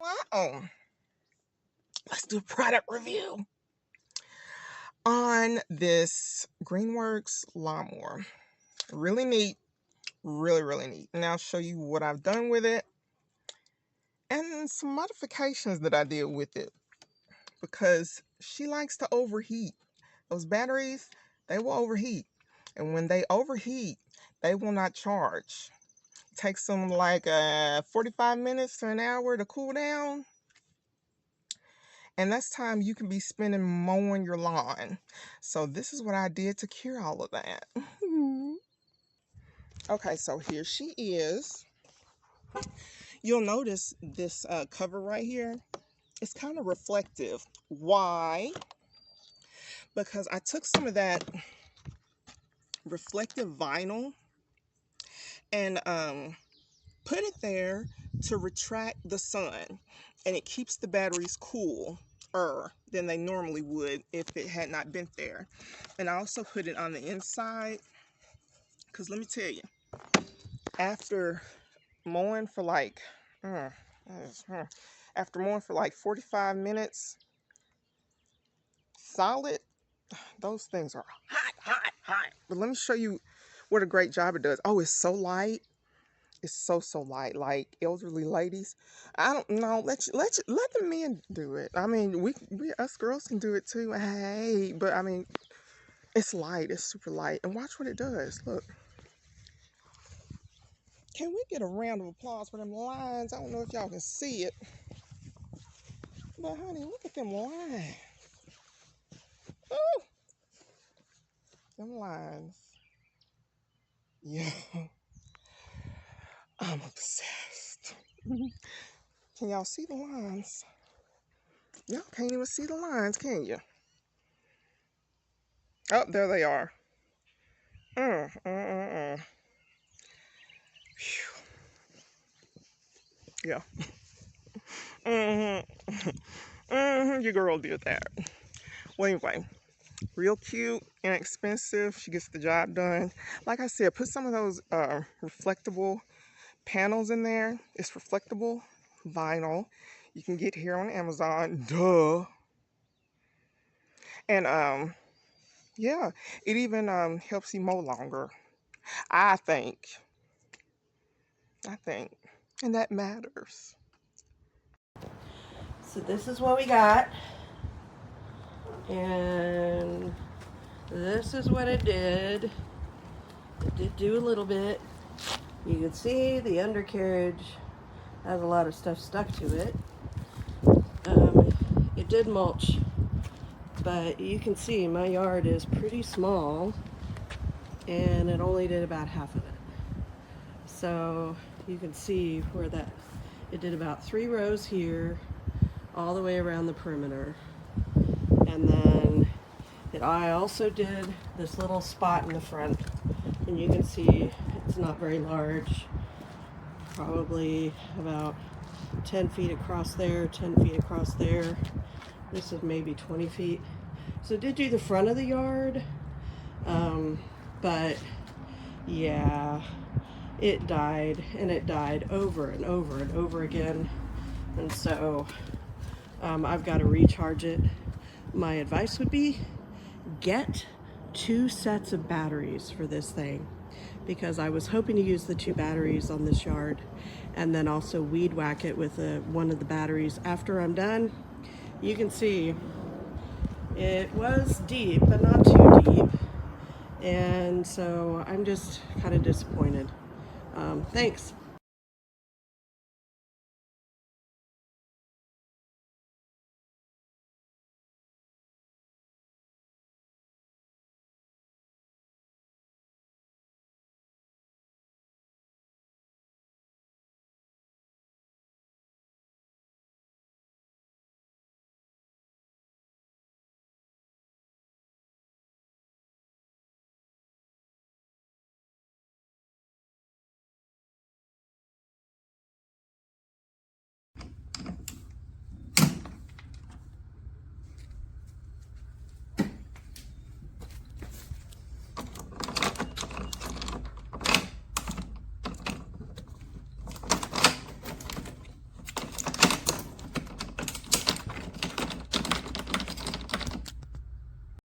Wow. Let's do a product review on this Greenworks lawnmower. Really neat. Really neat. And I'll show you what I've done with it and some modifications that I did with it, because she likes to overheat. Those batteries, they will overheat. And when they overheat, they will not charge. It takes them like 45 minutes to an hour to cool down. And that's time you can be spending mowing your lawn. So this is what I did to cure all of that. Okay, so here she is. You'll notice this cover right here. It's kind of reflective. Why? Because I took some of that reflective vinyl and put it there to retract the sun, and it keeps the batteries cooler than they normally would if it had not been there. And I also put it on the inside, because let me tell you, after mowing for like 45 minutes solid, those things are hot. But let me show you what a great job it does. Oh, it's so light. It's so light. Like elderly ladies, I don't know, let the men do it. I mean, we us girls can do it too. Hey, but I mean, it's light. It's super light. And watch what it does. Look. Can we get a round of applause for them lines? I don't know if y'all can see it, but honey, look at them lines. Oh, them lines. Yeah, I'm obsessed. Can y'all see the lines? Y'all can't even see the lines, can you? Oh, there they are. Yeah. Your girl did that. Well, anyway, real cute, inexpensive. She gets the job done. Like I said, put some of those reflectable panels in there. It's reflectable vinyl. You can get here on Amazon. Duh. And yeah, it even helps you mow longer. I think. And that matters. So this is what we got, and this is what it did. It did do a little bit. You can see the undercarriage has a lot of stuff stuck to it. It did mulch, but you can see my yard is pretty small, and it only did about half of it. So you can see where that, it did about 3 rows here, all the way around the perimeter. And then I also did this little spot in the front, and you can see it's not very large, probably about 10 feet across there, 10 feet across there. This is maybe 20 feet. So it did do the front of the yard, but yeah, it died, and it died over and over and over again. And so I've got to recharge it. My advice would be get 2 sets of batteries for this thing, because I was hoping to use the 2 batteries on this yard and then also weed whack it with one of the batteries after I'm done. You can see it was deep, but not too deep, and so I'm just kind of disappointed. Thanks.